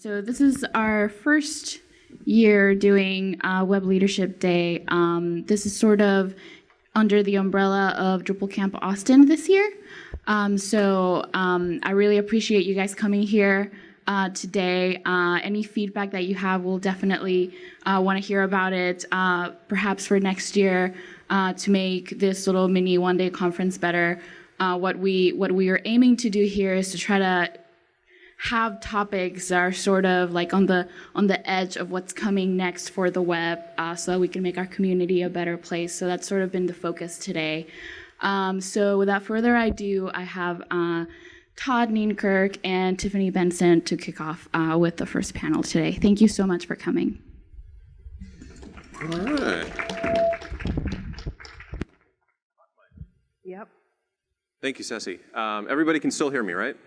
So this is our first year doing Web Leadership Day. This is sort of under the umbrella of Drupal Camp Austin this year. I really appreciate you guys coming here today. Any feedback that you have, we'll definitely want to hear about it, perhaps for next year to make this little mini one-day conference better. What we are aiming to do here is to try to have topics that are sort of like on the edge of what's coming next for the web, so that we can make our community a better place. So that's sort of been the focus today. So without further ado, I have Todd, Nienkerk, and Tiffany Benson to kick off with the first panel today. Thank you so much for coming. All right. Yep. Thank you, Ceci. Everybody can still hear me, right?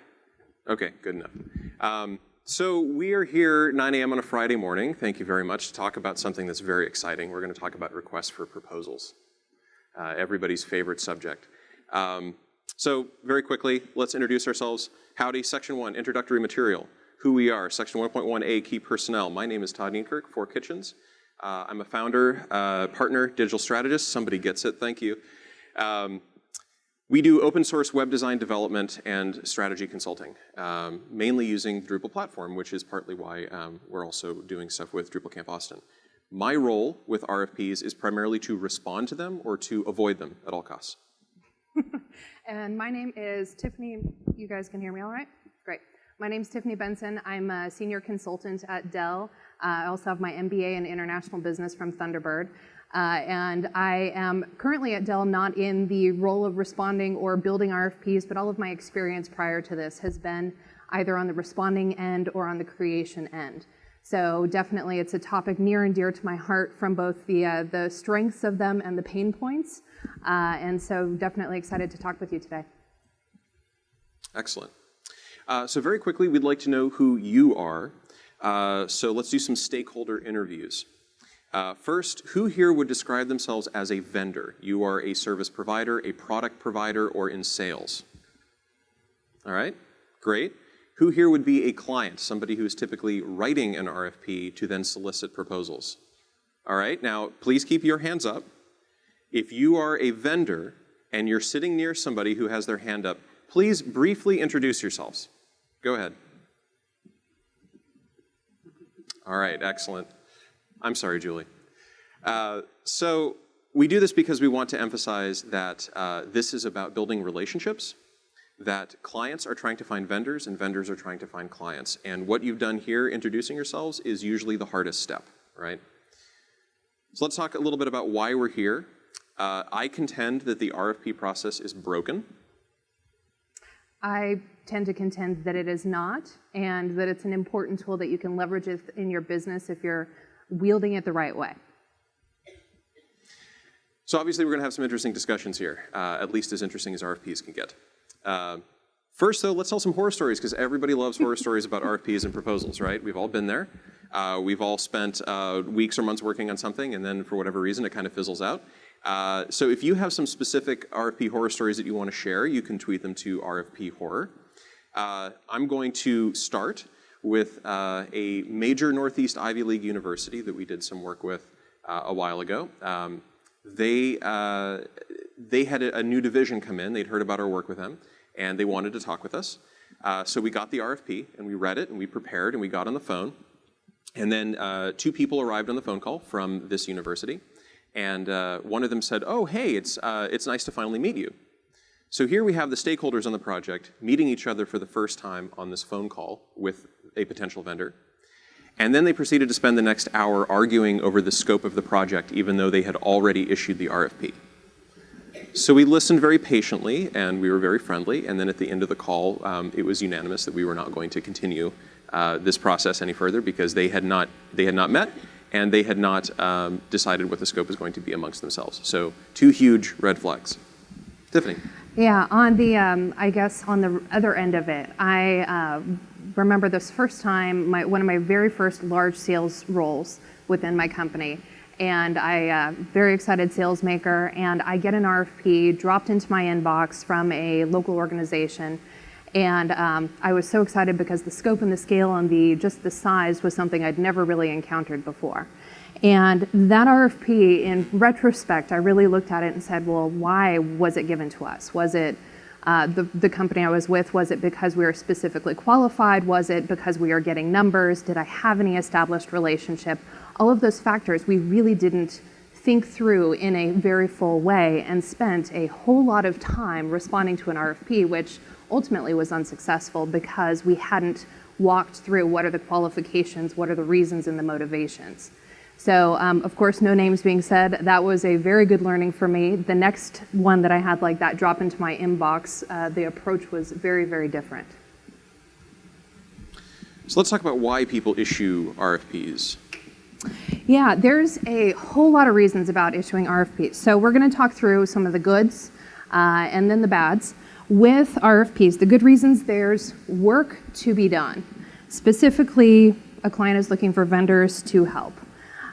Okay, good enough. So we are here 9 a.m. on a Friday morning, thank you very much, to talk about something that's very exciting. We're going to talk about requests for proposals, everybody's favorite subject. So very quickly, let's introduce ourselves. Howdy, Section 1, Introductory Material. Who we are, Section 1.1a, Key Personnel. My name is Todd Nienkerk, 4 Kitchens. I'm a founder, partner, digital strategist. Somebody gets it, thank you. We do open source web design development and strategy consulting, mainly using the Drupal platform, which is partly why we're also doing stuff with Drupal Camp Austin. My role with RFPs is primarily to respond to them or to avoid them at all costs. And my name is Tiffany. You guys can hear me all right? Great. My name is Tiffany Benson. I'm a senior consultant at Dell. I also have my MBA in international business from Thunderbird. And I am currently at Dell not in the role of responding or building RFPs, but all of my experience prior to this has been either on the responding end or on the creation end. So definitely it's a topic near and dear to my heart from both the strengths of them and the pain points. And so definitely excited to talk with you today. Excellent. So very quickly, we'd like to know who you are. So let's do some stakeholder interviews. First, who here would describe themselves as a vendor? You are a service provider, a product provider, or in sales? All right, great. Who here would be a client, somebody who is typically writing an RFP to then solicit proposals? All right, now please keep your hands up. If you are a vendor and you're sitting near somebody who has their hand up, please briefly introduce yourselves. Go ahead. All right, excellent. I'm sorry, Julie. So we do this because we want to emphasize that this is about building relationships, that clients are trying to find vendors and vendors are trying to find clients. And what you've done here, introducing yourselves, is usually the hardest step, right? So let's talk a little bit about why we're here. I contend that the RFP process is broken. I tend to contend that it is not, and that it's an important tool that you can leverage in your business if you're wielding it the right way. So obviously we're going to have some interesting discussions here, at least as interesting as RFPs can get. First though, let's tell some horror stories, because everybody loves horror stories about RFPs and proposals, right? We've all been there. We've all spent weeks or months working on something, and then for whatever reason it kind of fizzles out. So if you have some specific RFP horror stories that you want to share, you can tweet them to RFP Horror. I'm going to start with a major Northeast Ivy League university that we did some work with a while ago. They had a new division come in. They'd heard about our work with them, and they wanted to talk with us. So we got the RFP, and we read it, and we prepared, and we got on the phone. And then 2 people arrived on the phone call from this university. And one of them said, oh, hey, it's nice to finally meet you. So here we have the stakeholders on the project meeting each other for the first time on this phone call with a potential vendor. And then they proceeded to spend the next hour arguing over the scope of the project, even though they had already issued the RFP. So we listened very patiently, and we were very friendly. And then at the end of the call, it was unanimous that we were not going to continue this process any further, because they had not met, and they had not decided what the scope was going to be amongst themselves. So 2 huge red flags. Tiffany. Yeah, on the, I guess on the other end of it, I remember this first time, one of my very first large sales roles within my company. And very excited sales maker, and I get an RFP dropped into my inbox from a local organization. And I was so excited because the scope and the scale and just the size was something I'd never really encountered before. And that RFP, in retrospect, I really looked at it and said, well, why was it given to us? Was it the company I was with, was it because we were specifically qualified? Was it because we are getting numbers? Did I have any established relationship? All of those factors we really didn't think through in a very full way and spent a whole lot of time responding to an RFP, which ultimately was unsuccessful because we hadn't walked through what are the qualifications, what are the reasons and the motivations. So, of course, no names being said, that was a very good learning for me. The next one that I had like that drop into my inbox, the approach was very, very different. So let's talk about why people issue RFPs. Yeah, there's a whole lot of reasons about issuing RFPs. So we're going to talk through some of the goods and then the bads. With RFPs, the good reasons, there's work to be done. Specifically, a client is looking for vendors to help.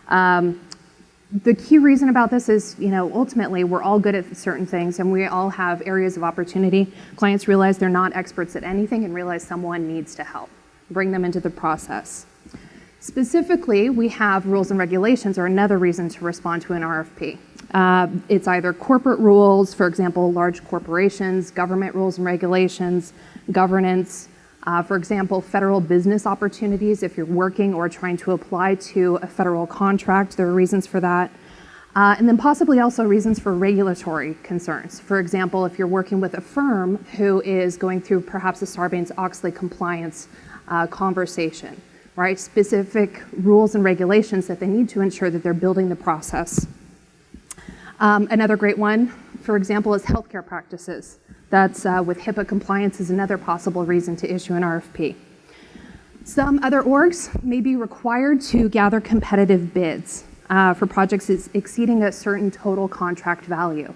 The key reason about this is, ultimately we're all good at certain things and we all have areas of opportunity. Clients realize they're not experts at anything and realize someone needs to help. Bring them into the process. Specifically, we have rules and regulations are another reason to respond to an RFP. It's either corporate rules, for example, large corporations, government rules and regulations, governance, for example, federal business opportunities. If you're working or trying to apply to a federal contract, there are reasons for that. And then possibly also reasons for regulatory concerns. For example, if you're working with a firm who is going through perhaps a Sarbanes-Oxley compliance conversation, right? Specific rules and regulations that they need to ensure that they're building the process. Another great one, for example, is healthcare practices. That's with HIPAA compliance is another possible reason to issue an RFP. Some other orgs may be required to gather competitive bids for projects exceeding a certain total contract value.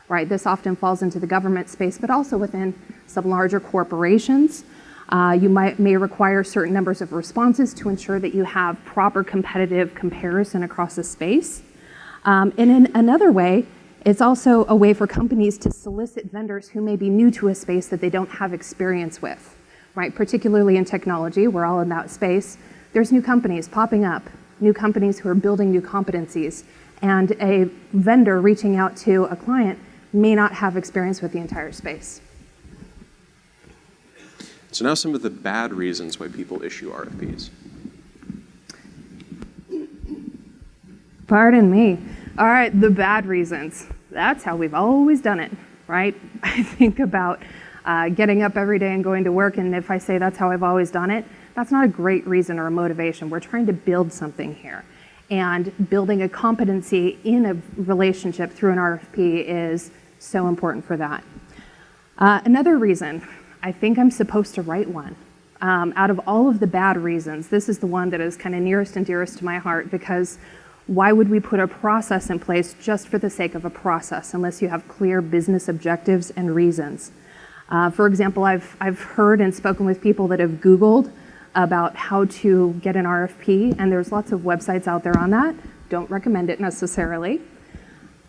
Right? This often falls into the government space, but also within some larger corporations. You may require certain numbers of responses to ensure that you have proper competitive comparison across the space. And in another way, it's also a way for companies to solicit vendors who may be new to a space that they don't have experience with, right? Particularly in technology, we're all in that space. There's new companies popping up, new companies who are building new competencies, and a vendor reaching out to a client may not have experience with the entire space. So now some of the bad reasons why people issue RFPs. Pardon me. All right, the bad reasons. That's how we've always done it, right? I think about getting up every day and going to work, and if I say that's how I've always done it, that's not a great reason or a motivation. We're trying to build something here. And building a competency in a relationship through an RFP is so important for that. Another reason, I think I'm supposed to write one. Out of all of the bad reasons, this is the one that is kind of nearest and dearest to my heart, because why would we put a process in place just for the sake of a process unless you have clear business objectives and reasons? For example, I've heard and spoken with people that have Googled about how to get an RFP, and there's lots of websites out there on that. Don't recommend it necessarily.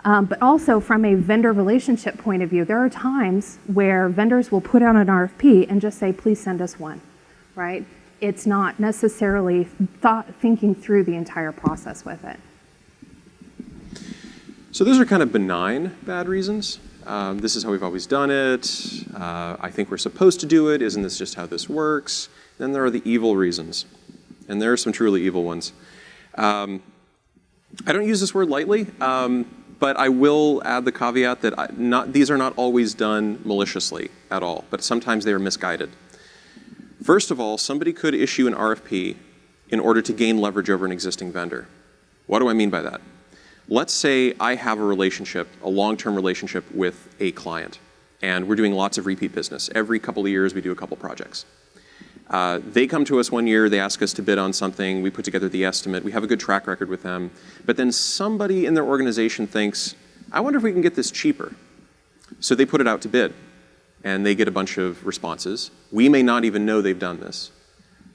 But also from a vendor relationship point of view, there are times where vendors will put out an RFP and just say, please send us one, right? It's not necessarily thinking through the entire process with it. So those are kind of benign bad reasons. This is how we've always done it. I think we're supposed to do it. Isn't this just how this works? Then there are the evil reasons. And there are some truly evil ones. I don't use this word lightly, but I will add the caveat that these are not always done maliciously at all, but sometimes they are misguided. First of all, somebody could issue an RFP in order to gain leverage over an existing vendor. What do I mean by that? Let's say I have a relationship, a long-term relationship with a client, and we're doing lots of repeat business. Every couple of years, we do a couple projects. They come to us one year, they ask us to bid on something, we put together the estimate, we have a good track record with them, but then somebody in their organization thinks, I wonder if we can get this cheaper. So they put it out to bid, and they get a bunch of responses. We may not even know they've done this.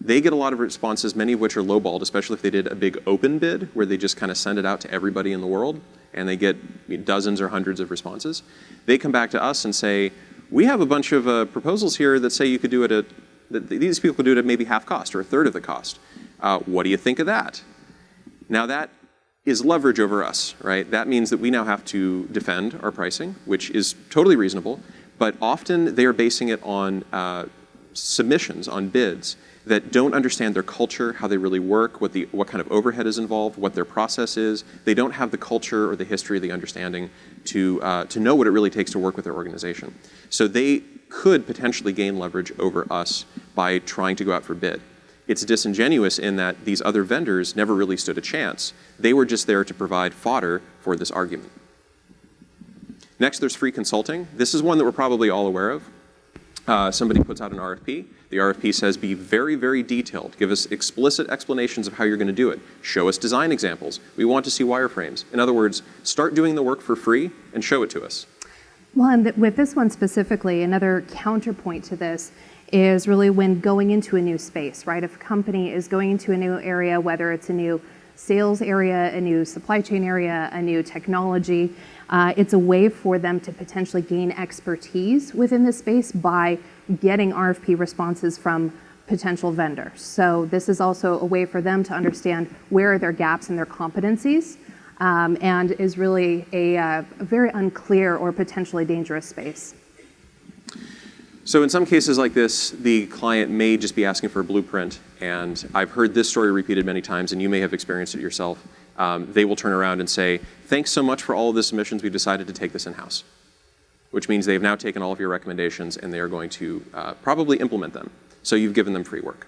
They get a lot of responses, many of which are lowballed, especially if they did a big open bid, where they just kind of send it out to everybody in the world, and they get dozens or hundreds of responses. They come back to us and say, we have a bunch of proposals here that say you could do it that these people could do it at maybe half cost or a third of the cost. What do you think of that? Now that is leverage over us, right? That means that we now have to defend our pricing, which is totally reasonable, but often they are basing it on submissions, on bids that don't understand their culture, how they really work, what kind of overhead is involved, what their process is. They don't have the culture or the history, the understanding to know what it really takes to work with their organization. So they could potentially gain leverage over us by trying to go out for bid. It's disingenuous in that these other vendors never really stood a chance. They were just there to provide fodder for this argument. Next, there's free consulting. This is one that we're probably all aware of. Somebody puts out an RFP. The RFP says, be very, very detailed. Give us explicit explanations of how you're going to do it. Show us design examples. We want to see wireframes. In other words, start doing the work for free and show it to us. Well, and with this one specifically, another counterpoint to this is really when going into a new space, right? If a company is going into a new area, whether it's a new sales area, a new supply chain area, a new technology, it's a way for them to potentially gain expertise within this space by getting RFP responses from potential vendors. So this is also a way for them to understand where are their gaps in their competencies, and is really a very unclear or potentially dangerous space. So in some cases like this, the client may just be asking for a blueprint, and I've heard this story repeated many times, and you may have experienced it yourself. They will turn around and say, thanks so much for all of the submissions, we decided to take this in-house, which means they've now taken all of your recommendations and they are going to probably implement them. So you've given them free work.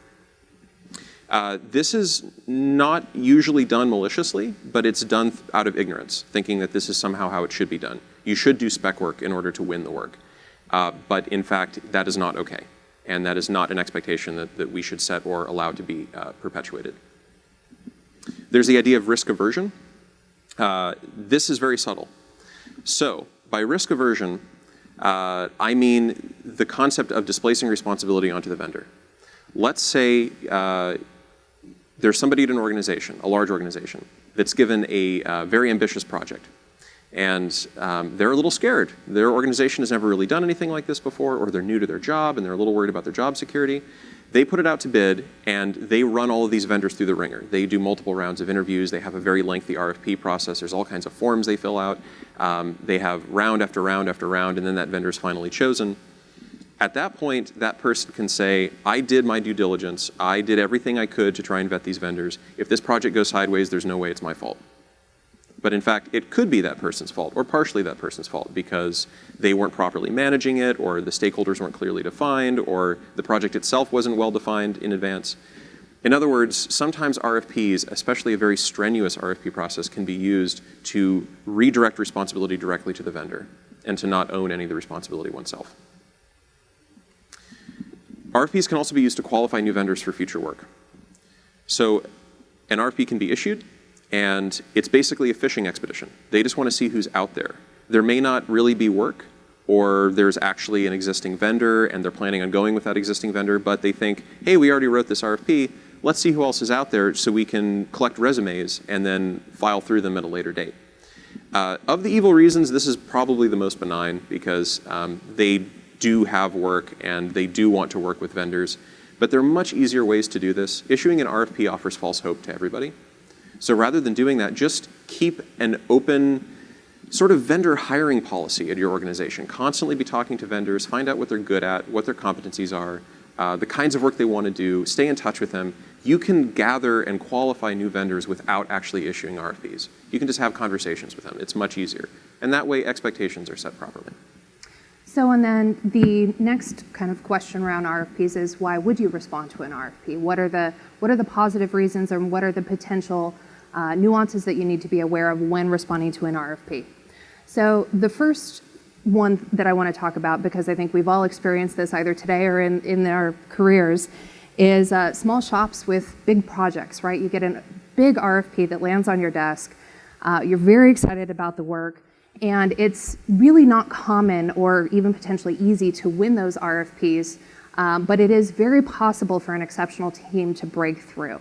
This is not usually done maliciously, but it's done out of ignorance, thinking that this is somehow how it should be done. You should do spec work in order to win the work. But in fact, that is not okay. And that is not an expectation that we should set or allow to be perpetuated. There's the idea of risk aversion. This is very subtle. So by risk aversion, I mean the concept of displacing responsibility onto the vendor. Let's say there's somebody at an organization, a large organization, that's given a very ambitious project. And they're a little scared. Their organization has never really done anything like this before, or they're new to their job and they're a little worried about their job security. They put it out to bid and they run all of these vendors through the ringer. They do multiple rounds of interviews. They have a very lengthy RFP process. There's all kinds of forms they fill out. They have round after round after round, and then that vendor is finally chosen. At that point, that person can say, I did my due diligence. I did everything I could to try and vet these vendors. If this project goes sideways, there's no way it's my fault. But in fact, it could be that person's fault, or partially that person's fault, because they weren't properly managing it, or the stakeholders weren't clearly defined, or the project itself wasn't well defined in advance. In other words, sometimes RFPs, especially a very strenuous RFP process, can be used to redirect responsibility directly to the vendor and to not own any of the responsibility oneself. RFPs can also be used to qualify new vendors for future work. So an RFP can be issued, and it's basically a fishing expedition. They just want to see who's out there. There may not really be work, or there's actually an existing vendor and they're planning on going with that existing vendor, but they think, hey, we already wrote this RFP, let's see who else is out there so we can collect resumes and then file through them at a later date. Of the evil reasons, this is probably the most benign because they do have work and they do want to work with vendors, but there are much easier ways to do this. Issuing an RFP offers false hope to everybody. So rather than doing that, just keep an open sort of vendor hiring policy at your organization. Constantly be talking to vendors, find out what they're good at, what their competencies are, the kinds of work they want to do, stay in touch with them. You can gather and qualify new vendors without actually issuing RFPs. You can just have conversations with them. It's much easier. And that way expectations are set properly. So, and then the next kind of question around RFPs is, why would you respond to an RFP? What are the positive reasons, and what are the potential nuances that you need to be aware of when responding to an RFP? So the first one that I want to talk about, because I think we've all experienced this either today or in our careers, is small shops with big projects, right? You get a big RFP that lands on your desk. You're very excited about the work, and it's really not common or even potentially easy to win those RFPs, but it is very possible for an exceptional team to break through.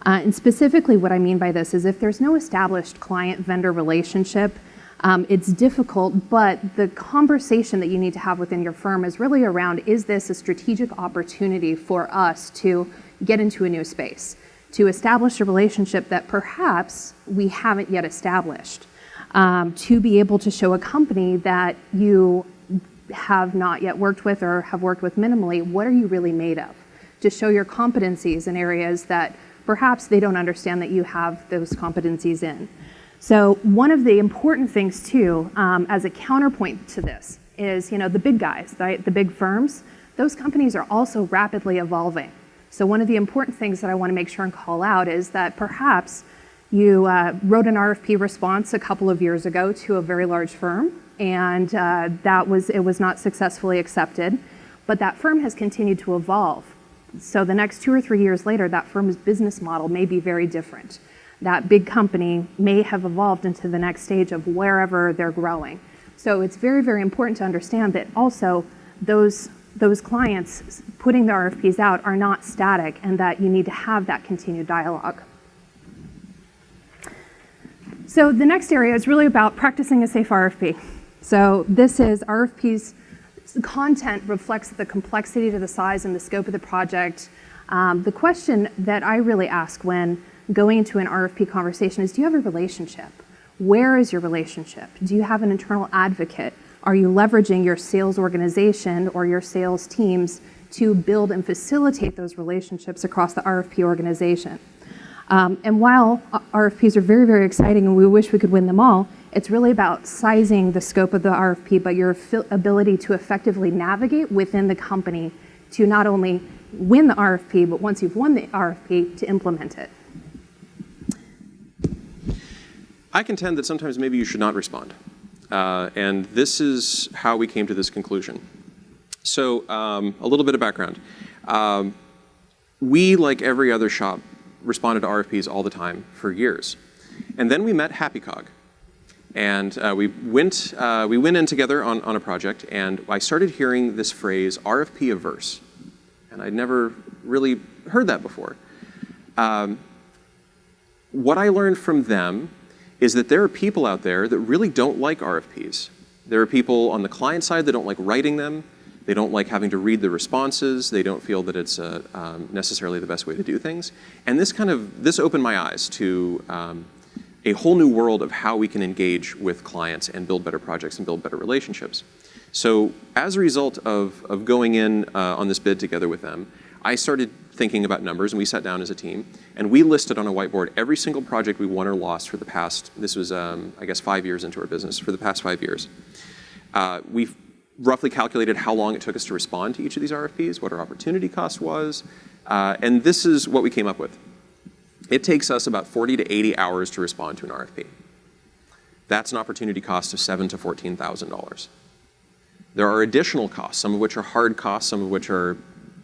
And specifically what I mean by this is if there's no established client-vendor relationship, It's difficult, but the conversation that you need to have within your firm is really around, is this a strategic opportunity for us to get into a new space, to establish a relationship that perhaps we haven't yet established, to be able to show a company that you have not yet worked with or have worked with minimally, what are you really made of? To show your competencies in areas that perhaps they don't understand that you have those competencies in. So one of the important things too, as a counterpoint to this, is the big guys, right? The big firms, those companies are also rapidly evolving. So one of the important things that I want to make sure and call out is that perhaps you wrote an RFP response a couple of years ago to a very large firm, and it was not successfully accepted, but that firm has continued to evolve. So the next 2 or 3 years later, that firm's business model may be very different. That big company may have evolved into the next stage of wherever they're growing. So it's very, very important to understand that also those clients putting the RFPs out are not static, and that you need to have that continued dialogue. So the next area is really about practicing a safe RFP. So this is RFPs. The content reflects the complexity to the size and the scope of the project. The question that I really ask when going into an RFP conversation is, do you have a relationship? Where is your relationship? Do you have an internal advocate? Are you leveraging your sales organization or your sales teams to build and facilitate those relationships across the RFP organization? And while RFPs are very, very exciting and we wish we could win them all, it's really about sizing the scope of the RFP, but your ability to effectively navigate within the company to not only win the RFP, but once you've won the RFP, to implement it. I contend that sometimes maybe you should not respond. And this is how we came to this conclusion. So a little bit of background. We, like every other shop, responded to RFPs all the time for years. And then we met HappyCog. And we went in together on a project, and I started hearing this phrase, RFP averse. And I'd never really heard that before. What I learned from them is that there are people out there that really don't like RFPs. There are people on the client side that don't like writing them. They don't like having to read the responses. They don't feel that it's necessarily the best way to do things. And this opened my eyes to a whole new world of how we can engage with clients and build better projects and build better relationships. So as a result of going in on this bid together with them, I started thinking about numbers, and we sat down as a team, and we listed on a whiteboard every single project we won or lost for the past, this was, I guess, 5 years into our business, for the past 5 years. We've roughly calculated how long it took us to respond to each of these RFPs, what our opportunity cost was, and this is what we came up with. It takes us about 40 to 80 hours to respond to an RFP. That's an opportunity cost of $7,000 to $14,000. There are additional costs, some of which are hard costs, some of which are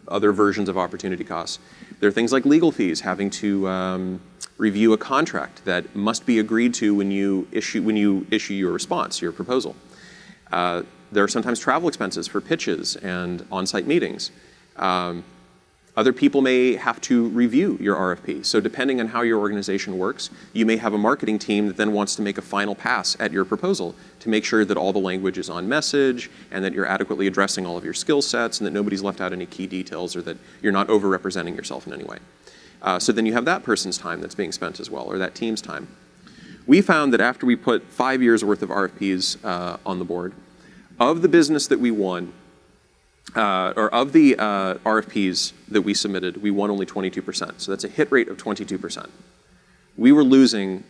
other versions of opportunity costs. There are things like legal fees, having to review a contract that must be agreed to when you issue your response, your proposal. There are sometimes travel expenses for pitches and on-site meetings. Other people may have to review your RFP. So depending on how your organization works, you may have a marketing team that then wants to make a final pass at your proposal to make sure that all the language is on message and that you're adequately addressing all of your skill sets and that nobody's left out any key details or that you're not over-representing yourself in any way. So then you have that person's time that's being spent as well, or that team's time. We found that after we put 5 years worth of RFPs on the board, of the business that we won, or of the RFPs that we submitted, we won only 22%. So that's a hit rate of 22%. We were losing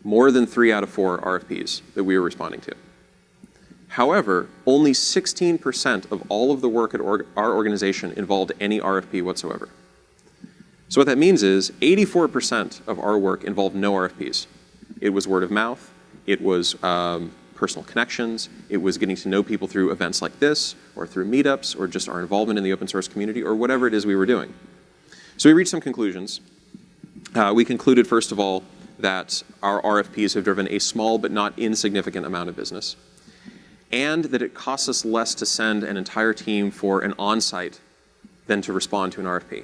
more than 3 out of 4 RFPs that we were responding to. However, only 16% of all of the work at our organization involved any RFP whatsoever. So what that means is 84% of our work involved no RFPs. It was word of mouth. It was personal connections. It was getting to know people through events like this, or through meetups, or just our involvement in the open source community, or whatever it is we were doing. So we reached some conclusions. We concluded, first of all, that our RFPs have driven a small but not insignificant amount of business, and that it costs us less to send an entire team for an on-site than to respond to an RFP.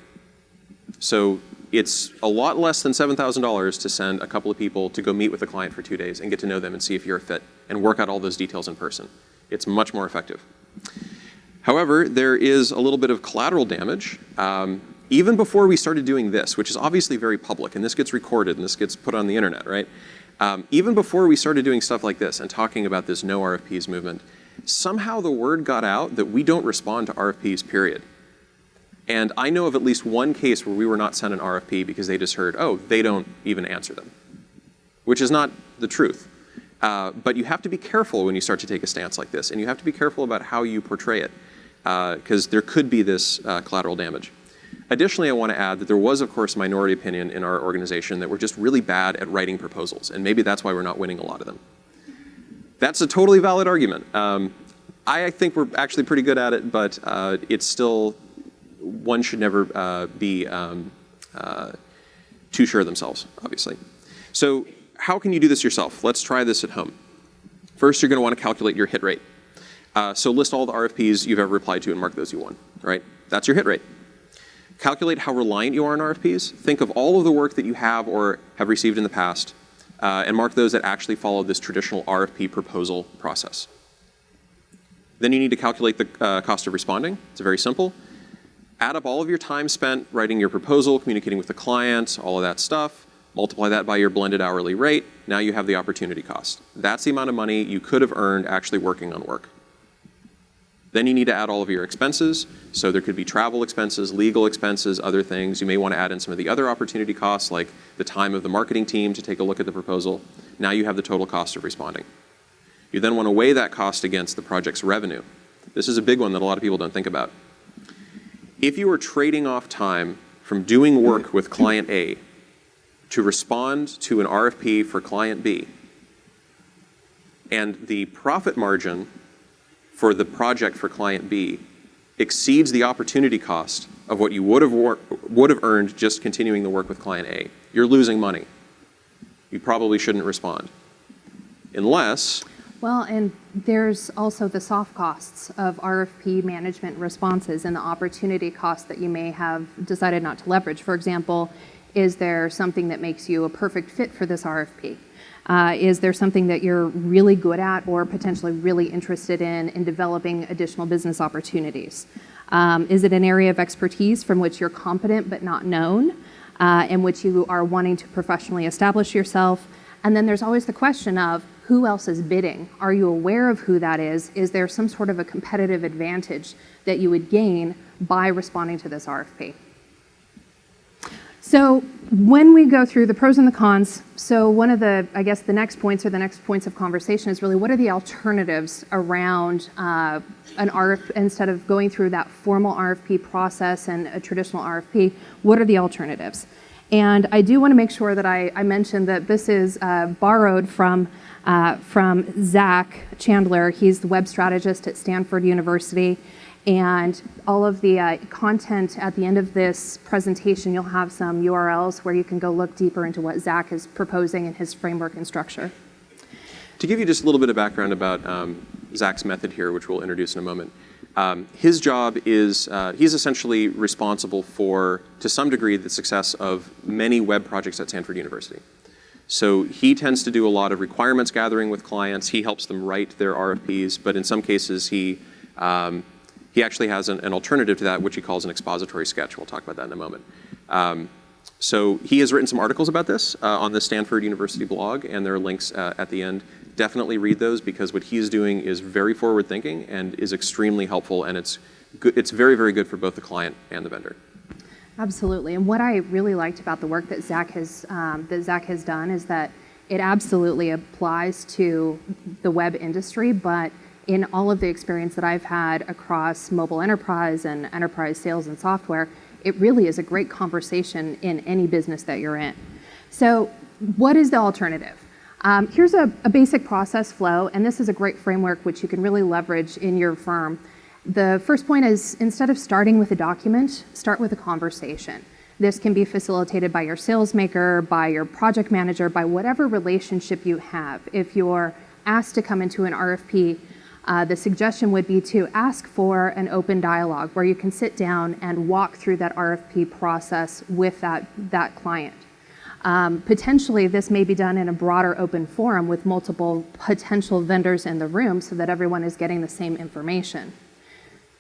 So it's a lot less than $7,000 to send a couple of people to go meet with the client for 2 days and get to know them and see if you're a fit and work out all those details in person. It's much more effective. However, there is a little bit of collateral damage. Even before we started doing this, which is obviously very public, and this gets recorded and this gets put on the internet, right? Even before we started doing stuff like this and talking about this no RFPs movement, somehow the word got out that we don't respond to RFPs, period. And I know of at least one case where we were not sent an RFP because they just heard, oh, they don't even answer them, which is not the truth. But you have to be careful when you start to take a stance like this, and you have to be careful about how you portray it, because there could be this collateral damage. Additionally, I want to add that there was, of course, a minority opinion in our organization that we're just really bad at writing proposals, and maybe that's why we're not winning a lot of them. That's a totally valid argument. I think we're actually pretty good at it, but it's still, one should never be too sure of themselves, obviously. So how can you do this yourself? Let's try this at home. First, you're going to want to calculate your hit rate. So list all the RFPs you've ever applied to and mark those you won, right? That's your hit rate. Calculate how reliant you are on RFPs. Think of all of the work that you have or have received in the past, and mark those that actually follow this traditional RFP proposal process. Then you need to calculate the cost of responding. It's very simple. Add up all of your time spent writing your proposal, communicating with the client, all of that stuff. Multiply that by your blended hourly rate. Now you have the opportunity cost. That's the amount of money you could have earned actually working on work. Then you need to add all of your expenses. So there could be travel expenses, legal expenses, other things. You may want to add in some of the other opportunity costs, like the time of the marketing team to take a look at the proposal. Now you have the total cost of responding. You then want to weigh that cost against the project's revenue. This is a big one that a lot of people don't think about. If you are trading off time from doing work with client A to respond to an RFP for client B, and the profit margin for the project for client B exceeds the opportunity cost of what you would have earned just continuing the work with client A, you're losing money. You probably shouldn't respond. Unless... Well, and there's also the soft costs of RFP management responses and the opportunity costs that you may have decided not to leverage. For example, is there something that makes you a perfect fit for this RFP? Is there something that you're really good at or potentially really interested in developing additional business opportunities? Is it an area of expertise from which you're competent but not known, in which you are wanting to professionally establish yourself? And then there's always the question of who else is bidding? Are you aware of who that is? Is there some sort of a competitive advantage that you would gain by responding to this RFP? So when we go through the pros and the cons, so one of the, I guess, the next points of conversation is really what are the alternatives around an RFP, instead of going through that formal RFP process and a traditional RFP, what are the alternatives? And I do want to make sure that I mention that this is borrowed from Zach Chandler. He's the web strategist at Stanford University. And all of the content at the end of this presentation, you'll have some URLs where you can go look deeper into what Zach is proposing in his framework and structure. To give you just a little bit of background about Zach's method here, which we'll introduce in a moment, his job is, he's essentially responsible for, to some degree, the success of many web projects at Stanford University. So he tends to do a lot of requirements gathering with clients. He helps them write their RFPs, but in some cases he actually has an alternative to that, which he calls an expository sketch. We'll talk about that in a moment. So he has written some articles about this on the Stanford University blog, and there are links at the end. Definitely read those, because what he's doing is very forward-thinking and is extremely helpful, and it's very, very good for both the client and the vendor. Absolutely, and what I really liked about the work that Zach has done is that it absolutely applies to the web industry, but in all of the experience that I've had across mobile enterprise and enterprise sales and software, it really is a great conversation in any business that you're in. So what is the alternative? Here's a basic process flow, and this is a great framework which you can really leverage in your firm. The first point is, instead of starting with a document, start with a conversation. This can be facilitated by your sales maker, by your project manager, by whatever relationship you have. If you're asked to come into an RFP, The suggestion would be to ask for an open dialogue where you can sit down and walk through that RFP process with that client. Potentially, this may be done in a broader open forum with multiple potential vendors in the room so that everyone is getting the same information.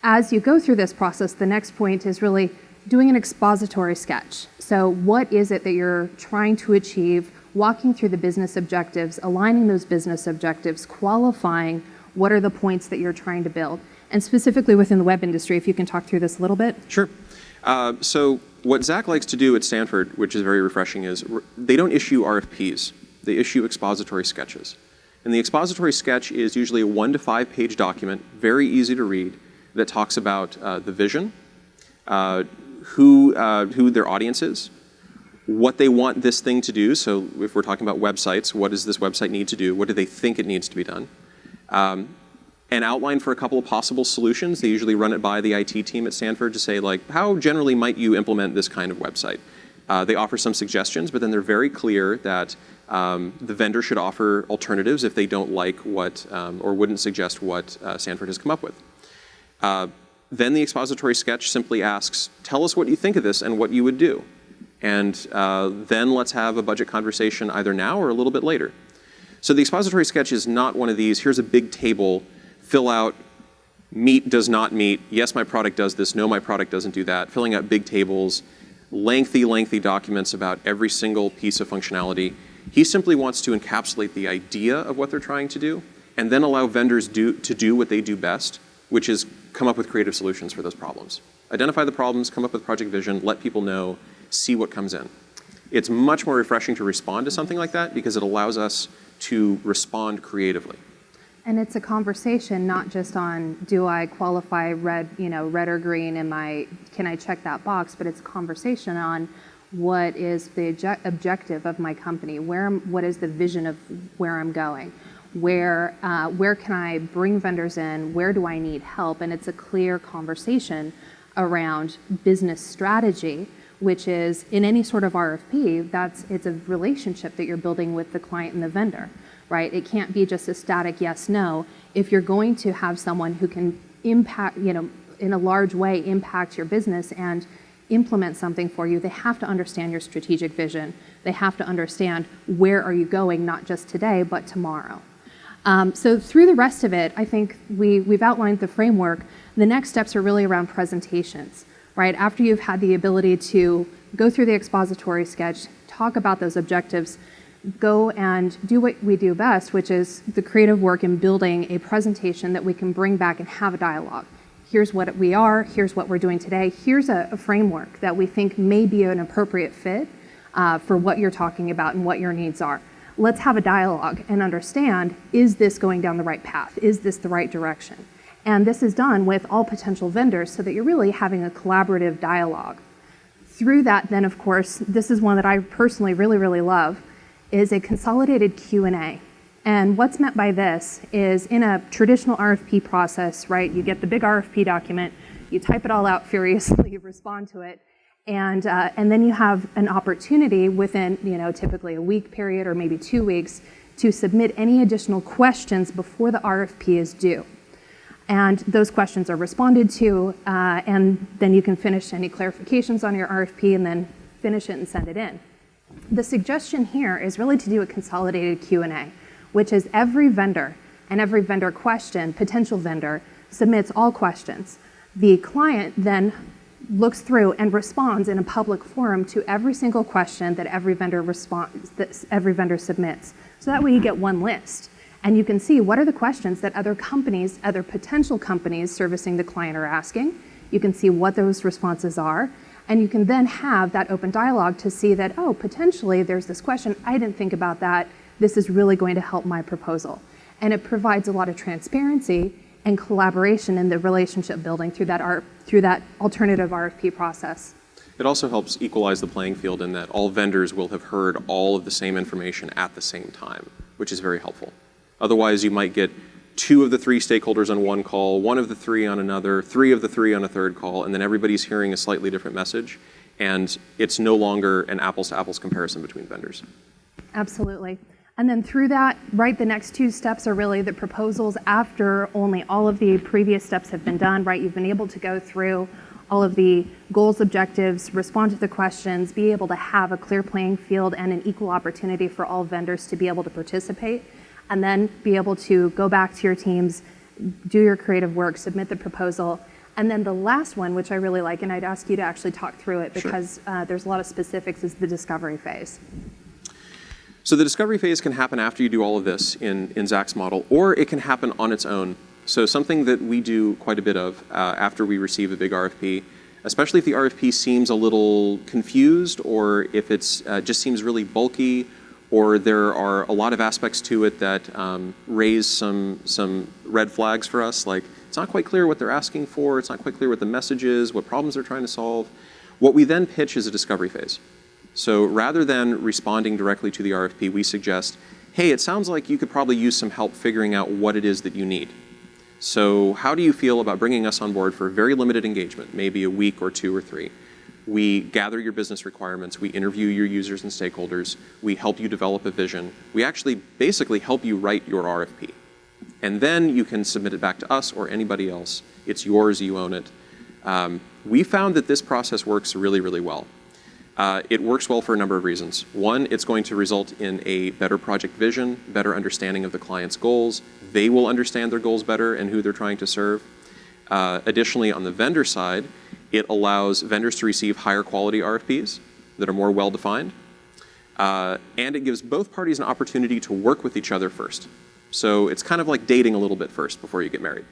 As you go through this process, the next point is really doing an expository sketch. So what is it that you're trying to achieve, walking through the business objectives, aligning those business objectives, qualifying what are the points that you're trying to build. And specifically within the web industry, if you can talk through this a little bit. Sure. So what Zach likes to do at Stanford, which is very refreshing, is they don't issue RFPs. They issue expository sketches. And the expository sketch is usually a 1 to 5 page document, very easy to read, that talks about the vision, who their audience is, what they want this thing to do. So if we're talking about websites, what does this website need to do? What do they think it needs to be done? An outline for a couple of possible solutions. They usually run it by the IT team at Stanford to say, like, how generally might you implement this kind of website? They offer some suggestions, but then they're very clear that the vendor should offer alternatives if they don't like what, or wouldn't suggest what Stanford has come up with. Then the expository sketch simply asks, tell us what you think of this and what you would do. And then let's have a budget conversation either now or a little bit later. So the expository sketch is not one of these, here's a big table, fill out, meet, does not meet, yes, my product does this, no, my product doesn't do that, filling out big tables, lengthy documents about every single piece of functionality. He simply wants to encapsulate the idea of what they're trying to do and then allow vendors to do what they do best, which is come up with creative solutions for those problems. Identify the problems, come up with project vision, let people know, see what comes in. It's much more refreshing to respond to something like that because it allows us to respond creatively. And it's a conversation not just on, do I qualify red or green, can I check that box, but it's a conversation on what is the objective of my company, what is the vision of where I'm going, where can I bring vendors in, where do I need help, and it's a clear conversation around business strategy, which is, in any sort of RFP, it's a relationship that you're building with the client and the vendor, right? It can't be just a static yes, no. If you're going to have someone who can impact, in a large way, impact your business and implement something for you, they have to understand your strategic vision. They have to understand where are you going, not just today, but tomorrow. So through the rest of it, I think we've outlined the framework. The next steps are really around presentations. Right? After you've had the ability to go through the expository sketch, talk about those objectives, go and do what we do best, which is the creative work in building a presentation that we can bring back and have a dialogue. Here's what we are, here's what we're doing today, here's a framework that we think may be an appropriate fit for what you're talking about and what your needs are. Let's have a dialogue and understand, is this going down the right path? Is this the right direction? And this is done with all potential vendors so that you're really having a collaborative dialogue. Through that, then, of course, this is one that I personally really love, is a consolidated Q&A. And what's meant by this is, in a traditional RFP process, right, you get the big RFP document, you type it all out furiously, you respond to it, and then you have an opportunity within, typically a week period or maybe 2 weeks to submit any additional questions before the RFP is due. And those questions are responded to, and then you can finish any clarifications on your RFP and then finish it and send it in. The suggestion here is really to do a consolidated Q&A, which is every vendor and every vendor question, potential vendor, submits all questions. The client then looks through and responds in a public forum to every single question that every vendor submits. So that way you get one list. And you can see what are the questions that other potential companies servicing the client are asking. You can see what those responses are. And you can then have that open dialogue to see that, oh, potentially there's this question, I didn't think about that. This is really going to help my proposal. And it provides a lot of transparency and collaboration in the relationship building through that alternative RFP process. It also helps equalize the playing field in that all vendors will have heard all of the same information at the same time, which is very helpful. Otherwise, you might get 2 of the 3 stakeholders on one call, 1 of the 3 on another, 3 of the 3 on a third call, and then everybody's hearing a slightly different message, and it's no longer an apples-to-apples comparison between vendors. Absolutely. And then through that, right, the next 2 steps are really the proposals after only all of the previous steps have been done, right? You've been able to go through all of the goals, objectives, respond to the questions, be able to have a clear playing field and an equal opportunity for all vendors to be able to participate, and then be able to go back to your teams, do your creative work, submit the proposal. And then the last one, which I really like, and I'd ask you to actually talk through it because there's a lot of specifics, is the discovery phase. So the discovery phase can happen after you do all of this in Zach's model, or it can happen on its own. So something that we do quite a bit of after we receive a big RFP, especially if the RFP seems a little confused, or if it's just seems really bulky, or there are a lot of aspects to it that raise some red flags for us, like it's not quite clear what they're asking for, it's not quite clear what the message is, what problems they're trying to solve. What we then pitch is a discovery phase. So rather than responding directly to the RFP, we suggest, hey, it sounds like you could probably use some help figuring out what it is that you need. So how do you feel about bringing us on board for a very limited engagement, maybe a week or 2 or 3? We gather your business requirements, we interview your users and stakeholders, we help you develop a vision. We actually basically help you write your RFP. And then you can submit it back to us or anybody else. It's yours, you own it. We found that this process works really, really well. It works well for a number of reasons. One, it's going to result in a better project vision, better understanding of the client's goals. They will understand their goals better and who they're trying to serve. Additionally, on the vendor side, it allows vendors to receive higher quality RFPs that are more well-defined. And it gives both parties an opportunity to work with each other first. So it's kind of like dating a little bit first before you get married.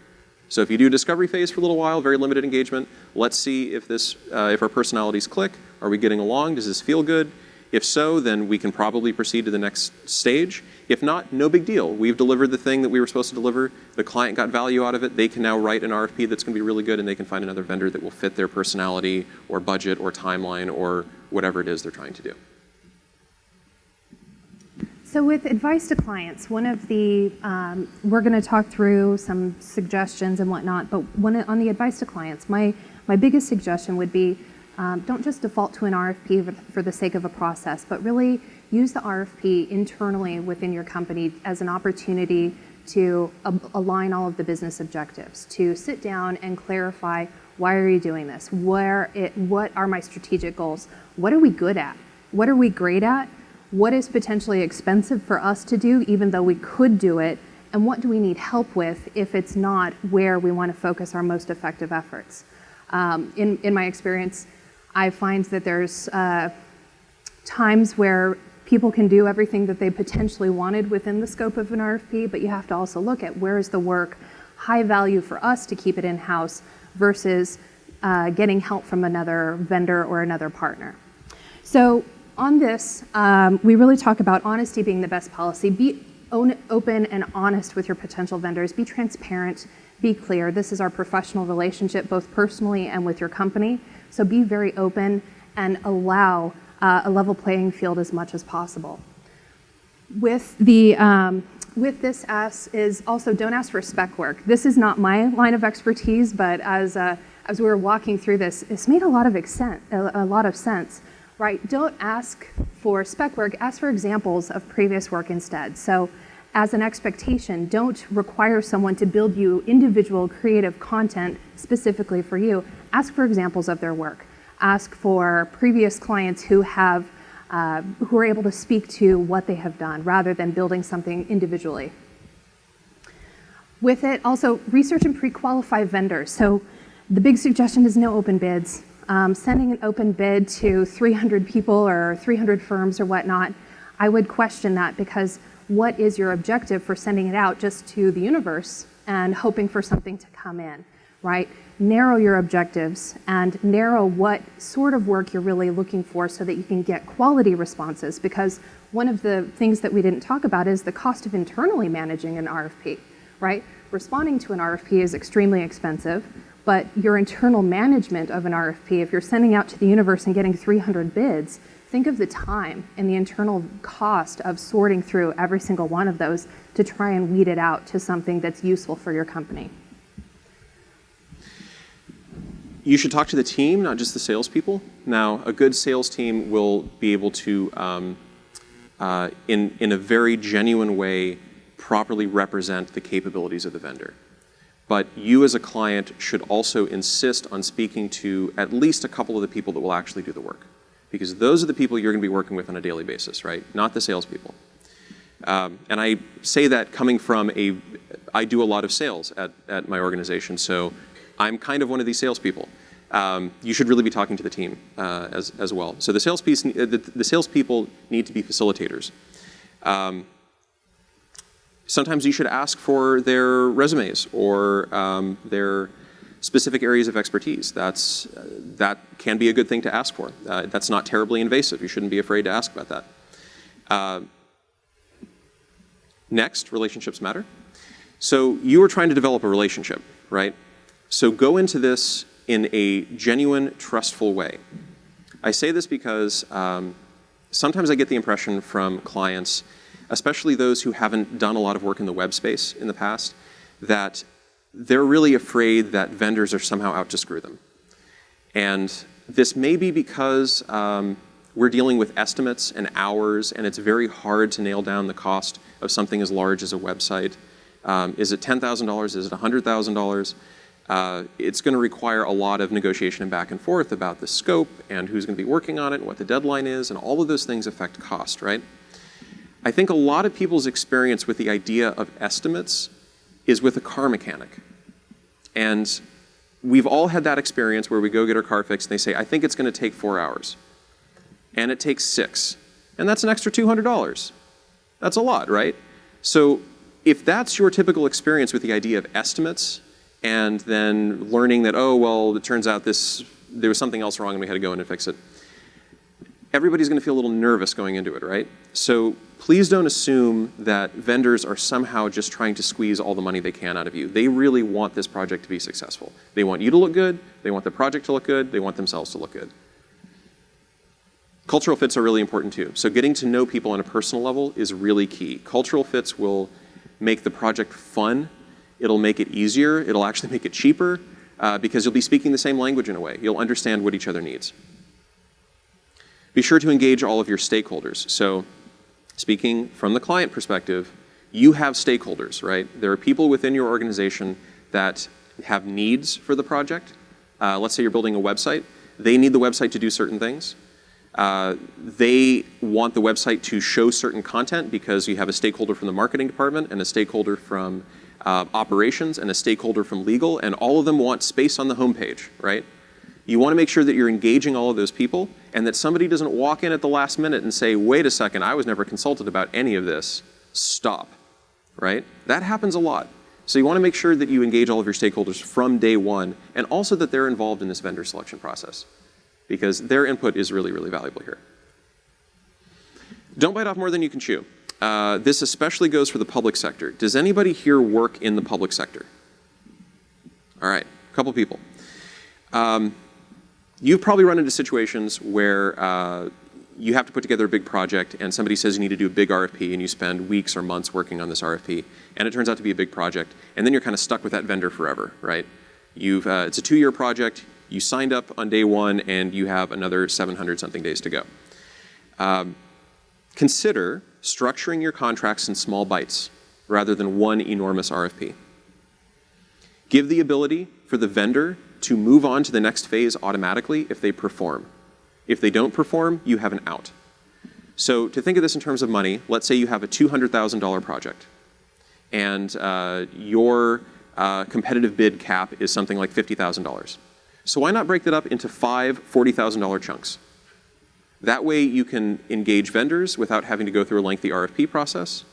So if you do a discovery phase for a little while, very limited engagement, let's see if our personalities click. Are we getting along? Does this feel good? If so, then we can probably proceed to the next stage. If not, no big deal. We've delivered the thing that we were supposed to deliver. The client got value out of it. They can now write an RFP that's going to be really good, and they can find another vendor that will fit their personality or budget or timeline or whatever it is they're trying to do. So with advice to clients, one of the, we're going to talk through some suggestions and whatnot, but on the advice to clients, my biggest suggestion would be don't just default to an RFP for the sake of a process, but really use the RFP internally within your company as an opportunity to align all of the business objectives, to sit down and clarify, why are you doing this? What are my strategic goals? What are we good at? What are we great at? What is potentially expensive for us to do, even though we could do it? And what do we need help with if it's not where we want to focus our most effective efforts? In my experience, I find that there's times where people can do everything that they potentially wanted within the scope of an RFP, but you have to also look at where is the work high value for us to keep it in-house versus getting help from another vendor or another partner. So on this, we really talk about honesty being the best policy. Be open and honest with your potential vendors. Be transparent, be clear. This is our professional relationship, both personally and with your company. So be very open and allow a level playing field as much as possible. With this is also don't ask for spec work. This is not my line of expertise, but as we were walking through this, it's made a lot of sense, right? Don't ask for spec work, ask for examples of previous work instead. So as an expectation, don't require someone to build you individual creative content specifically for you. Ask for examples of their work. Ask for previous clients who are able to speak to what they have done rather than building something individually. With it, also research and pre-qualify vendors. So the big suggestion is no open bids. Sending an open bid to 300 people or 300 firms or whatnot, I would question that, because what is your objective for sending it out just to the universe and hoping for something to come in, right? Narrow your objectives and narrow what sort of work you're really looking for so that you can get quality responses, because one of the things that we didn't talk about is the cost of internally managing an RFP, right? Responding to an RFP is extremely expensive, but your internal management of an RFP, if you're sending out to the universe and getting 300 bids, think of the time and the internal cost of sorting through every single one of those to try and weed it out to something that's useful for your company. You should talk to the team, not just the salespeople. Now, a good sales team will be able to in a very genuine way, properly represent the capabilities of the vendor. But you as a client should also insist on speaking to at least a couple of the people that will actually do the work. Because those are the people you're going to be working with on a daily basis, right? Not the salespeople. And I say that coming from I do a lot of sales at my organization, so I'm kind of one of these salespeople. You should really be talking to the team as well. So the salespeople need to be facilitators. Sometimes you should ask for their resumes or their specific areas of expertise. That can be a good thing to ask for. That's not terribly invasive. You shouldn't be afraid to ask about that. Next, relationships matter. So you are trying to develop a relationship, right? So go into this in a genuine, trustful way. I say this because sometimes I get the impression from clients, especially those who haven't done a lot of work in the web space in the past, that they're really afraid that vendors are somehow out to screw them. And this may be because we're dealing with estimates and hours, and it's very hard to nail down the cost of something as large as a website. Is it $10,000? Is it $100,000? It's going to require a lot of negotiation and back and forth about the scope and who's going to be working on it and what the deadline is, and all of those things affect cost, right? I think a lot of people's experience with the idea of estimates is with a car mechanic. And we've all had that experience where we go get our car fixed and they say, I think it's going to take 4 hours. And it takes 6. And that's an extra $200. That's a lot, right? So if that's your typical experience with the idea of estimates and then learning that, oh, well, it turns out there was something else wrong and we had to go in and fix it, everybody's going to feel a little nervous going into it, right? So please don't assume that vendors are somehow just trying to squeeze all the money they can out of you. They really want this project to be successful. They want you to look good, they want the project to look good, they want themselves to look good. Cultural fits are really important too. So getting to know people on a personal level is really key. Cultural fits will make the project fun. It'll make it easier. It'll actually make it cheaper because you'll be speaking the same language in a way. You'll understand what each other needs. Be sure to engage all of your stakeholders. So speaking from the client perspective, you have stakeholders, right? There are people within your organization that have needs for the project. Let's say you're building a website. They need the website to do certain things. They want the website to show certain content because you have a stakeholder from the marketing department and a stakeholder from operations and a stakeholder from legal, and all of them want space on the homepage, right? You want to make sure that you're engaging all of those people and that somebody doesn't walk in at the last minute and say, wait a second, I was never consulted about any of this. Stop, right? That happens a lot. So you want to make sure that you engage all of your stakeholders from day one and also that they're involved in this vendor selection process because their input is really, really valuable here. Don't bite off more than you can chew. This especially goes for the public sector. Does anybody here work in the public sector? All right, a couple people. You've probably run into situations where you have to put together a big project and somebody says you need to do a big RFP and you spend weeks or months working on this RFP and it turns out to be a big project and then you're kind of stuck with that vendor forever, right? It's a 2-year project, you signed up on day 1 and you have another 700 something days to go. Consider structuring your contracts in small bites rather than one enormous RFP. Give the ability for the vendor to move on to the next phase automatically if they perform. If they don't perform, you have an out. So to think of this in terms of money, let's say you have a $200,000 project and your competitive bid cap is something like $50,000. So why not break that up into 5 $40,000 chunks? That way you can engage vendors without having to go through a lengthy RFP process.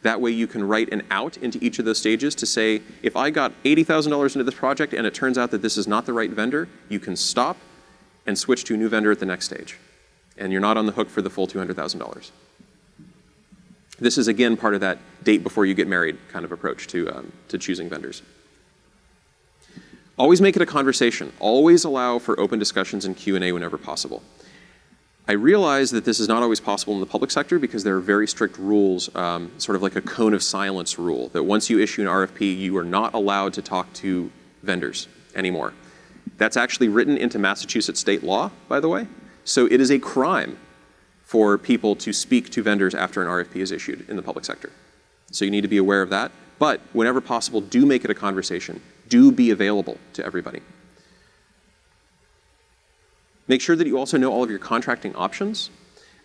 That way you can write an out into each of those stages to say, if I got $80,000 into this project and it turns out that this is not the right vendor, you can stop and switch to a new vendor at the next stage. And you're not on the hook for the full $200,000. This is, again, part of that date before you get married kind of approach to choosing vendors. Always make it a conversation. Always allow for open discussions and Q&A whenever possible. I realize that this is not always possible in the public sector because there are very strict rules, sort of like a cone of silence rule, that once you issue an RFP, you are not allowed to talk to vendors anymore. That's actually written into Massachusetts state law, by the way. So it is a crime for people to speak to vendors after an RFP is issued in the public sector. So you need to be aware of that. But whenever possible, do make it a conversation. Do be available to everybody. Make sure that you also know all of your contracting options.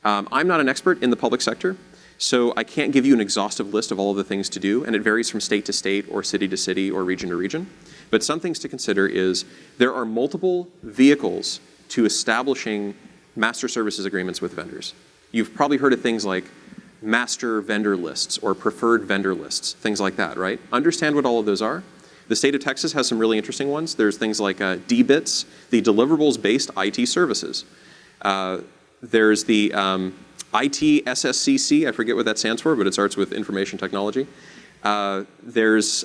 I'm not an expert in the public sector, so I can't give you an exhaustive list of all of the things to do, and it varies from state to state or city to city or region to region. But some things to consider is there are multiple vehicles to establishing master services agreements with vendors. You've probably heard of things like master vendor lists or preferred vendor lists, things like that, right? Understand what all of those are. The state of Texas has some really interesting ones. There's things like DBITS, the deliverables-based IT services. There's the ITSSCC, I forget what that stands for, but it starts with information technology. There's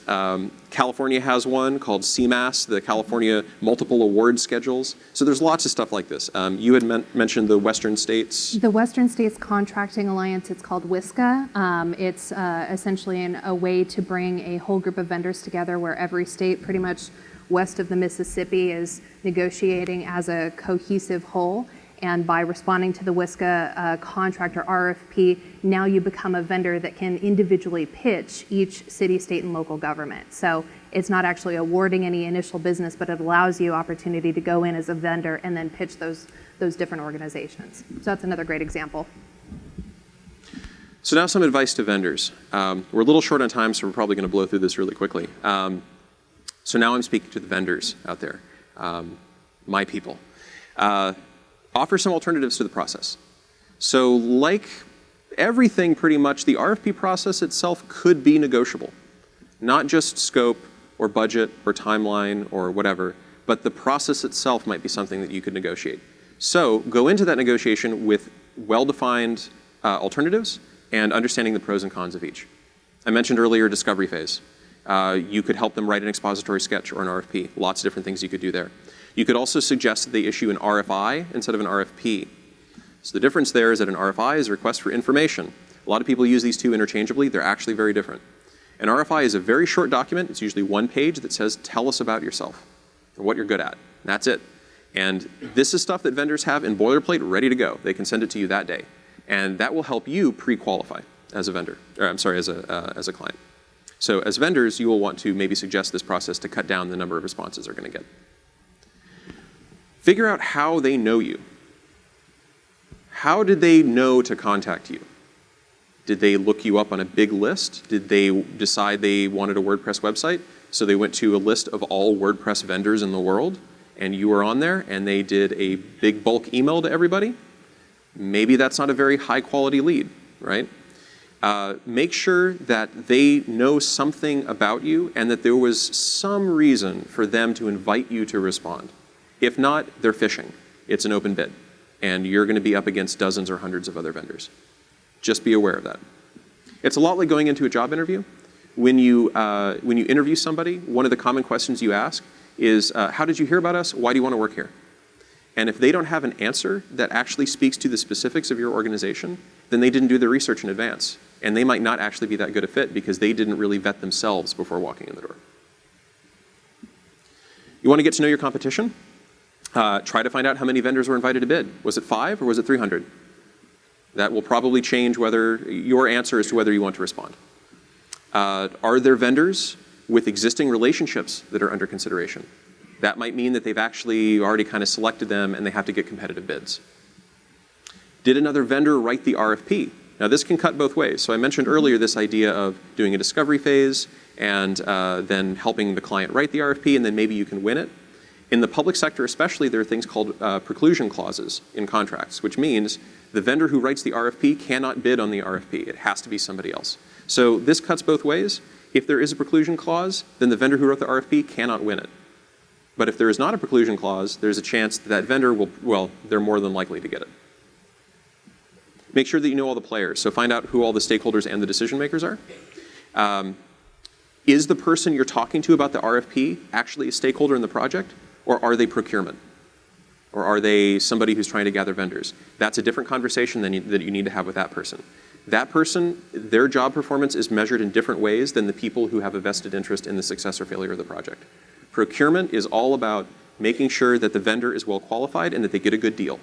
California has one called CMAS, the California Multiple Award Schedules. So there's lots of stuff like this. You had mentioned the Western States. The Western States Contracting Alliance, it's called WISCA. It's essentially a way to bring a whole group of vendors together where every state pretty much west of the Mississippi is negotiating as a cohesive whole. And by responding to the WISCA contract or RFP, now you become a vendor that can individually pitch each city, state, and local government. So it's not actually awarding any initial business, but it allows you opportunity to go in as a vendor and then pitch those different organizations. So that's another great example. So now some advice to vendors. We're a little short on time, so we're probably going to blow through this really quickly. So now I'm speaking to the vendors out there, my people. Offer some alternatives to the process. So like everything pretty much, the RFP process itself could be negotiable. Not just scope or budget or timeline or whatever, but the process itself might be something that you could negotiate. So go into that negotiation with well-defined alternatives and understanding the pros and cons of each. I mentioned earlier discovery phase. You could help them write an expository sketch or an RFP. Lots of different things you could do there. You could also suggest that they issue an RFI instead of an RFP. So the difference there is that an RFI is a request for information. A lot of people use these two interchangeably. They're actually very different. An RFI is a very short document. It's usually one page that says, tell us about yourself and what you're good at. And that's it. And this is stuff that vendors have in boilerplate ready to go. They can send it to you that day. And that will help you pre-qualify as a vendor, or I'm sorry, as a client. So as vendors, you will want to maybe suggest this process to cut down the number of responses they're going to get. Figure out how they know you. How did they know to contact you? Did they look you up on a big list? Did they decide they wanted a WordPress website? So they went to a list of all WordPress vendors in the world, and you were on there, and they did a big bulk email to everybody? Maybe that's not a very high quality lead, right? Make sure that they know something about you and that there was some reason for them to invite you to respond. If not, they're fishing. It's an open bid, and you're going to be up against dozens or hundreds of other vendors. Just be aware of that. It's a lot like going into a job interview. When you interview somebody, one of the common questions you ask is, how did you hear about us? Why do you want to work here? And if they don't have an answer that actually speaks to the specifics of your organization, then they didn't do their research in advance. And they might not actually be that good a fit because they didn't really vet themselves before walking in the door. You want to get to know your competition? Try to find out how many vendors were invited to bid. Was it 5 or was it 300? That will probably change whether your answer as to whether you want to respond. Are there vendors with existing relationships that are under consideration? That might mean that they've actually already kind of selected them and they have to get competitive bids. Did another vendor write the RFP? Now this can cut both ways. So I mentioned earlier this idea of doing a discovery phase and then helping the client write the RFP and then maybe you can win it. In the public sector especially, there are things called preclusion clauses in contracts, which means the vendor who writes the RFP cannot bid on the RFP. It has to be somebody else. So this cuts both ways. If there is a preclusion clause, then the vendor who wrote the RFP cannot win it. But if there is not a preclusion clause, there's a chance that that vendor will, well, they're more than likely to get it. Make sure that you know all the players. So find out who all the stakeholders and the decision makers are. Is the person you're talking to about the RFP actually a stakeholder in the project? Or are they procurement? Or are they somebody who's trying to gather vendors? That's a different conversation that you need to have with that person. That person, their job performance is measured in different ways than the people who have a vested interest in the success or failure of the project. Procurement is all about making sure that the vendor is well qualified and that they get a good deal.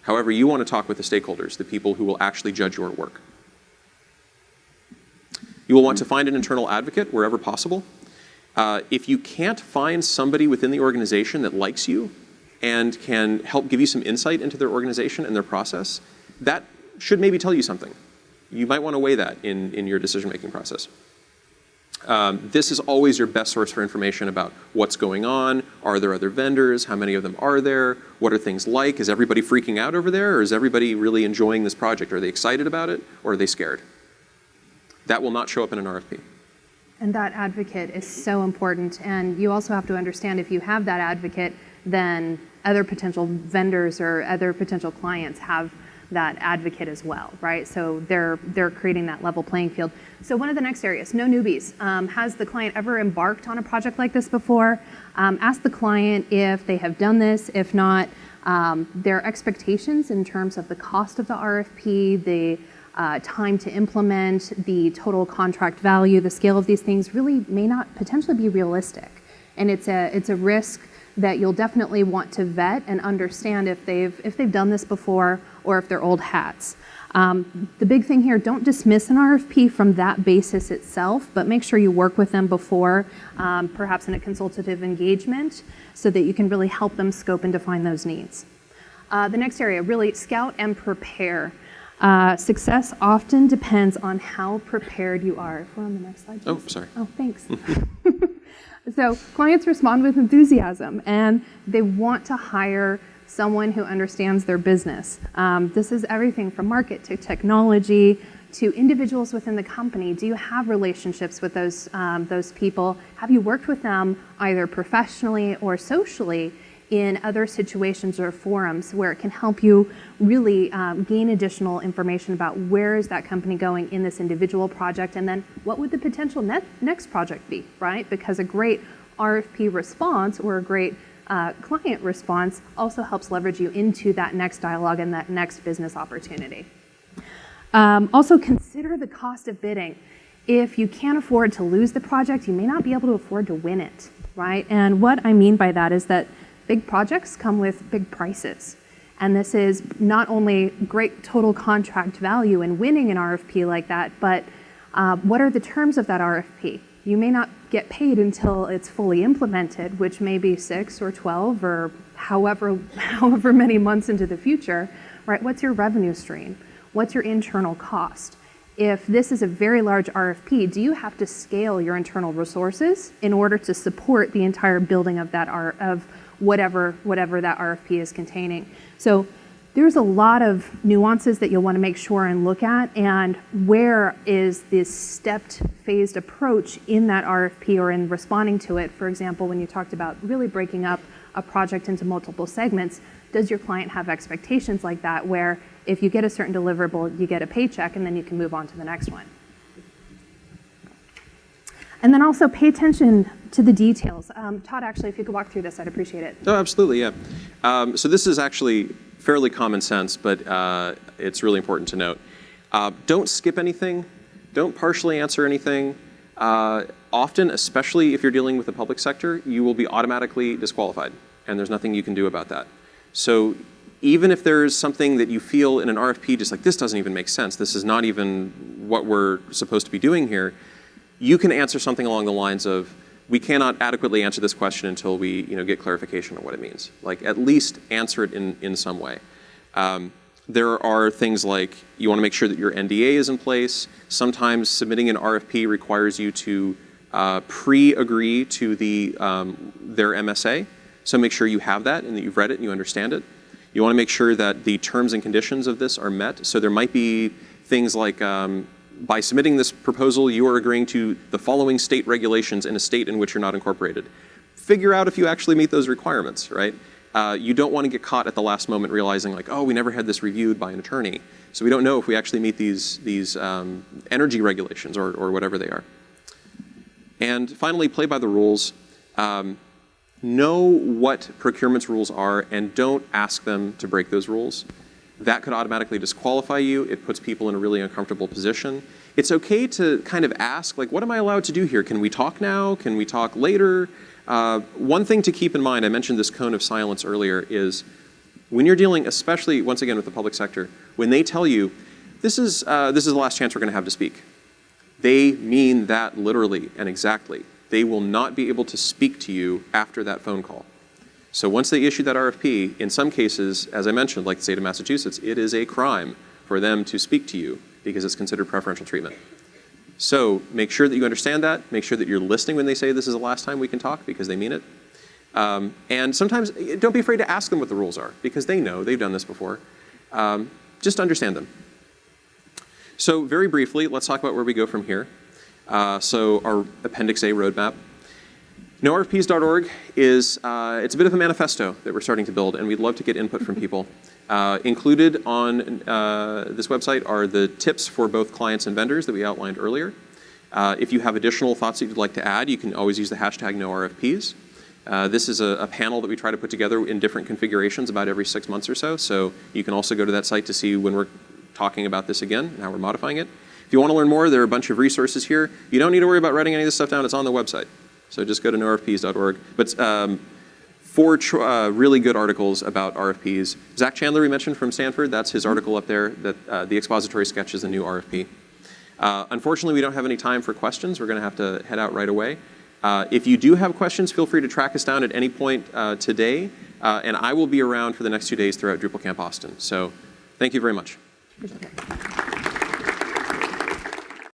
However, you want to talk with the stakeholders, the people who will actually judge your work. You will want to find an internal advocate wherever possible. If you can't find somebody within the organization that likes you and can help give you some insight into their organization and their process, that should maybe tell you something. You might want to weigh that in your decision-making process. This is always your best source for information about what's going on. Are there other vendors? How many of them are there? What are things like? Is everybody freaking out over there? Or is everybody really enjoying this project? Are they excited about it? Or are they scared? That will not show up in an RFP. And that advocate is so important. And you also have to understand, if you have that advocate, then other potential vendors or other potential clients have that advocate as well, right? So they're creating that level playing field. So one of the next areas, no newbies. Has the client ever embarked on a project like this before? Ask the client if they have done this. If not, their expectations in terms of the cost of the RFP, the time to implement, the total contract value, the scale of these things really may not potentially be realistic. And it's a risk that you'll definitely want to vet and understand if they've done this before or if they're old hats. The big thing here, don't dismiss an RFP from that basis itself, but make sure you work with them before, perhaps in a consultative engagement, so that you can really help them scope and define those needs. The next area, really scout and prepare. Success often depends on how prepared you are. If we're on the next slide, please. Oh, sorry. Oh, thanks. So clients respond with enthusiasm, and they want to hire someone who understands their business. This is everything from market to technology to individuals within the company. Do you have relationships with those people? Have you worked with them either professionally or socially in other situations or forums where it can help you really gain additional information about where is that company going in this individual project, and then what would the potential next project be, right? Because a great RFP response or a great client response also helps leverage you into that next dialogue and that next business opportunity. Also consider the cost of bidding. If you can't afford to lose the project, you may not be able to afford to win it, right? And what I mean by that is that big projects come with big prices. And this is not only great total contract value in winning an RFP like that, but what are the terms of that RFP? You may not get paid until it's fully implemented, which may be 6 or 12 or however many months into the future, right? What's your revenue stream? What's your internal cost? If this is a very large RFP, do you have to scale your internal resources in order to support the entire building of that whatever that RFP is containing? So there's a lot of nuances that you'll want to make sure and look at, and where is this stepped, phased approach in that RFP or in responding to it. For example, when you talked about really breaking up a project into multiple segments, does your client have expectations like that, where if you get a certain deliverable, you get a paycheck and then you can move on to the next one? And then also pay attention to the details. Todd, actually, if you could walk through this, I'd appreciate it. Oh, absolutely, yeah. So this is actually fairly common sense, but it's really important to note. Don't skip anything. Don't partially answer anything. Often, especially if you're dealing with the public sector, you will be automatically disqualified, and there's nothing you can do about that. So even if there's something that you feel in an RFP, just like, this doesn't even make sense, this is not even what we're supposed to be doing here, you can answer something along the lines of, we cannot adequately answer this question until we get clarification on what it means. Like, at least answer it in some way. There are things like, you want to make sure that your NDA is in place. Sometimes submitting an RFP requires you to pre-agree to their MSA. So make sure you have that and that you've read it and you understand it. You want to make sure that the terms and conditions of this are met. So there might be things like, by submitting this proposal, you are agreeing to the following state regulations in a state in which you're not incorporated. Figure out if you actually meet those requirements, right? You don't want to get caught at the last moment realizing, like, oh, we never had this reviewed by an attorney, so we don't know if we actually meet these energy regulations or whatever they are. And finally, play by the rules. Know what procurement's rules are and don't ask them to break those rules. That could automatically disqualify you. It puts people in a really uncomfortable position. It's okay to kind of ask, like, what am I allowed to do here? Can we talk now? Can we talk later? One thing to keep in mind, I mentioned this cone of silence earlier, is When you're dealing, especially, once again, with the public sector, when they tell you, this is the last chance we're going to have to speak, they mean that literally and exactly. They will not be able to speak to you after that phone call. So once they issue that RFP, in some cases, as I mentioned, like the state of Massachusetts, it is a crime for them to speak to you because it's considered preferential treatment. So make sure that you understand that. Make sure that you're listening when they say this is the last time we can talk, because they mean it. And sometimes, don't be afraid to ask them what the rules are, because they know, they've done this before. Just understand them. So very briefly, let's talk about where we go from here. So our Appendix A roadmap. NoRFPs.org is, it's a bit of a manifesto that we're starting to build, and we'd love to get input from people. Included on this website are the tips for both clients and vendors that we outlined earlier. If you have additional thoughts that you'd like to add, you can always use the hashtag NoRFPs. This is a panel that we try to put together in different configurations about every 6 months or so. So you can also go to that site to see when we're talking about this again and how we're modifying it. If you want to learn more, there are a bunch of resources here. You don't need to worry about writing any of this stuff down. It's on the website. So just go to norfps.org. But 4 really good articles about RFPs. Zach Chandler, we mentioned from Stanford, that's his article up there, that the expository sketch is the new RFP. Unfortunately, we don't have any time for questions. We're going to have to head out right away. If you do have questions, feel free to track us down at any point today, and I will be around for the next 2 days throughout DrupalCamp Austin. So thank you very much. Okay.